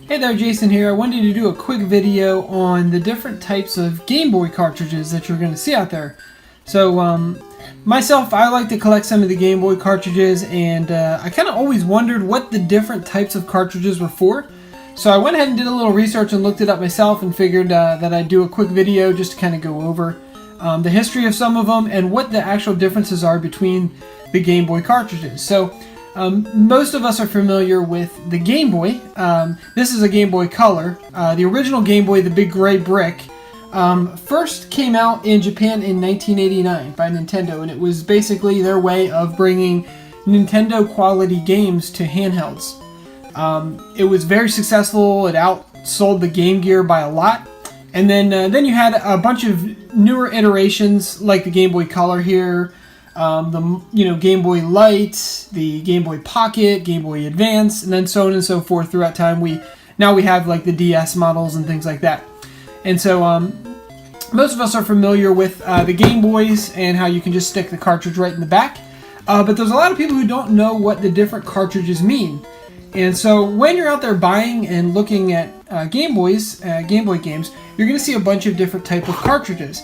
Hey there, Jason here. I wanted to do a quick video on the different types of Game Boy cartridges that you're going to see out there. So, myself, I like to collect some of the Game Boy cartridges, and I kind of always wondered what the different types of cartridges were for. So I went ahead and did a little research and looked it up myself and figured that I'd do a quick video just to kind of go over the history of some of them and what the actual differences are between the Game Boy cartridges. So, most of us are familiar with the Game Boy. This is a Game Boy Color. The original Game Boy, the big gray brick, first came out in Japan in 1989 by Nintendo, and it was basically their way of bringing Nintendo quality games to handhelds. It was very successful. It outsold the Game Gear by a lot. And then you had a bunch of newer iterations like the Game Boy Color here. The Game Boy Light, the Game Boy Pocket, Game Boy Advance, and then so on and so forth throughout time. Now we have like the DS models and things like that. And so most of us are familiar with the Game Boys and how you can just stick the cartridge right in the back. But there's a lot of people who don't know what the different cartridges mean. And so when you're out there buying and looking at Game Boy games, you're going to see a bunch of different type of cartridges.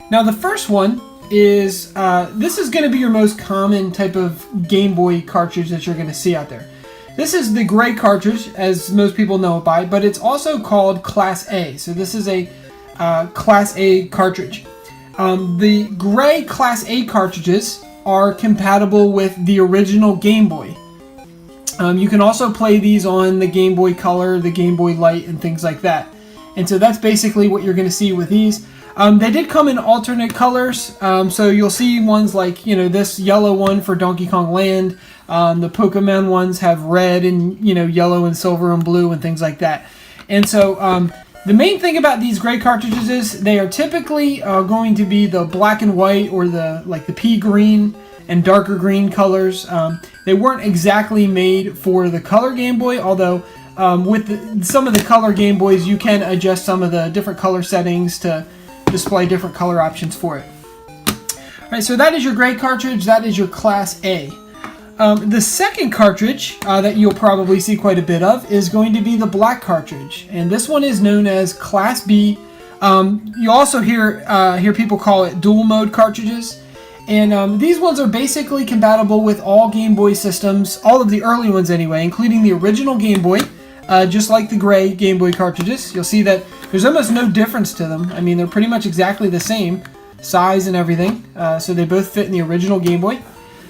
Now the first one is this is going to be your most common type of Game Boy cartridge that you're going to see out there. This is the gray cartridge, as most people know it by, but it's also called Class A. So this is a Class A cartridge. The gray Class A cartridges are compatible with the original Game Boy. You can also play these on the Game Boy Color, the Game Boy Light, and things like that. And so that's basically what you're going to see with these. They did come in alternate colors, so you'll see ones like, this yellow one for Donkey Kong Land. The Pokemon ones have red and, yellow and silver and blue and things like that. And so the main thing about these gray cartridges is they are typically going to be the black and white or the pea green and darker green colors. They weren't exactly made for the color Game Boy, although with some of the color Game Boys you can adjust some of the different color settings to display different color options for it. Alright, so that is your gray cartridge, that is your Class A. The second cartridge that you'll probably see quite a bit of is going to be the black cartridge, and this one is known as Class B. You also hear people call it dual mode cartridges, and these ones are basically compatible with all Game Boy systems, all of the early ones anyway, including the original Game Boy. Just like the gray Game Boy cartridges, you'll see that there's almost no difference to them. I mean, they're pretty much exactly the same size and everything, so they both fit in the original Game Boy.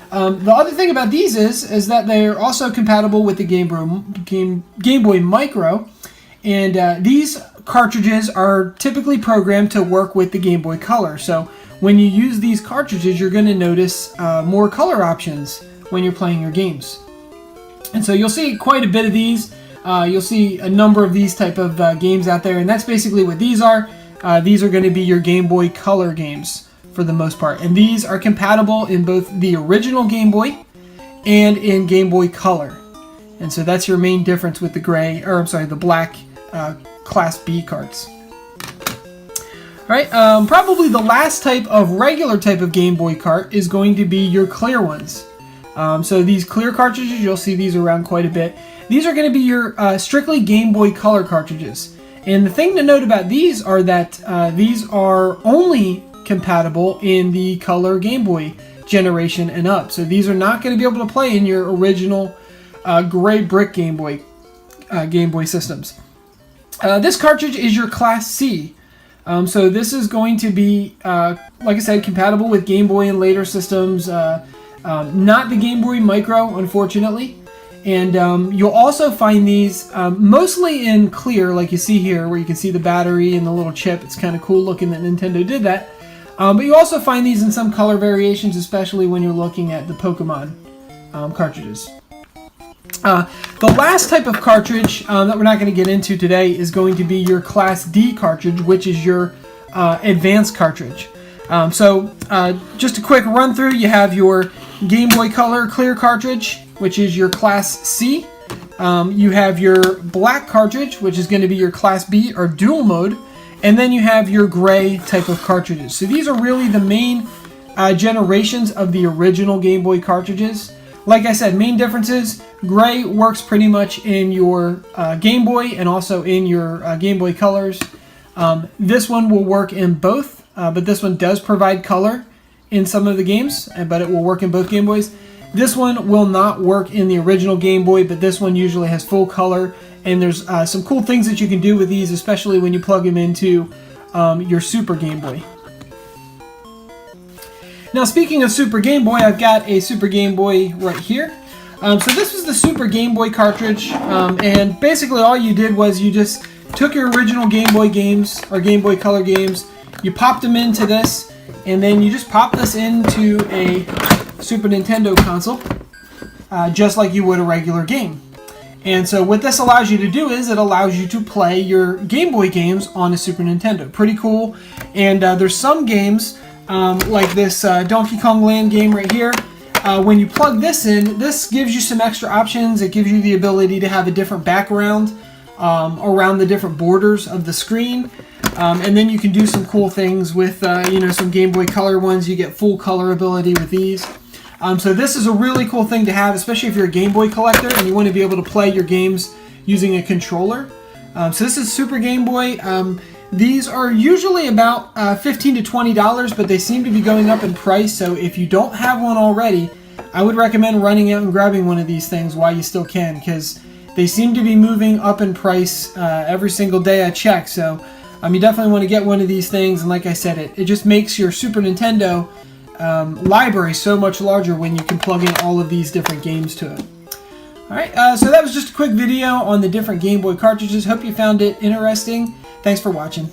The other thing about these is that they're also compatible with the Game Boy Micro, and these cartridges are typically programmed to work with the Game Boy Color. So when you use these cartridges, you're going to notice more color options when you're playing your games. And so you'll see quite a bit of these. You'll see a number of these type of games out there, and that's basically what these are. These are going to be your Game Boy Color games for the most part, and these are compatible in both the original Game Boy and in Game Boy Color. And so that's your main difference with the black Class B carts. Alright, probably the last type of regular type of Game Boy cart is going to be your clear ones. So these clear cartridges, you'll see these around quite a bit. These are going to be your strictly Game Boy Color cartridges. And the thing to note about these are that these are only compatible in the Color Game Boy generation and up. So these are not going to be able to play in your original gray brick Game Boy systems. This cartridge is your Class C. So this is going to be, like I said, compatible with Game Boy and later systems. Not the Game Boy Micro, unfortunately. And you'll also find these mostly in clear, like you see here, where you can see the battery and the little chip. It's kind of cool looking that Nintendo did that. But you also find these in some color variations, especially when you're looking at the Pokemon cartridges. The last type of cartridge that we're not going to get into today is going to be your Class D cartridge, which is your advanced cartridge. Just a quick run through, you have your Game Boy Color clear cartridge, which is your Class C. You have your black cartridge, which is going to be your Class B or dual mode. And then you have your gray type of cartridges. So these are really the main generations of the original Game Boy cartridges. Like I said, main differences: gray works pretty much in your Game Boy and also in your Game Boy Colors. This one will work in both, but this one does provide color in some of the games, but it will work in both Game Boys. This one will not work in the original Game Boy, but this one usually has full color, and there's some cool things that you can do with these, especially when you plug them into your Super Game Boy. Now, speaking of Super Game Boy, I've got a Super Game Boy right here. So this was the Super Game Boy cartridge, and basically all you did was you just took your original Game Boy games, or Game Boy Color games, you popped them into this, and then you just pop this into a Super Nintendo console, just like you would a regular game. And so what this allows you to do is it allows you to play your Game Boy games on a Super Nintendo. Pretty cool. And there's some games, like this Donkey Kong Land game right here. When you plug this in, this gives you some extra options. It gives you the ability to have a different background around the different borders of the screen. And then you can do some cool things with, some Game Boy Color ones. You get full color ability with these. So this is a really cool thing to have, especially if you're a Game Boy collector and you want to be able to play your games using a controller. So this is Super Game Boy. These are usually about $15 to $20, but they seem to be going up in price. So if you don't have one already, I would recommend running out and grabbing one of these things while you still can, because they seem to be moving up in price every single day I check. So you definitely want to get one of these things. And like I said, it just makes your Super Nintendo library so much larger when you can plug in all of these different games to it. Alright, so that was just a quick video on the different Game Boy cartridges. Hope you found it interesting. Thanks for watching.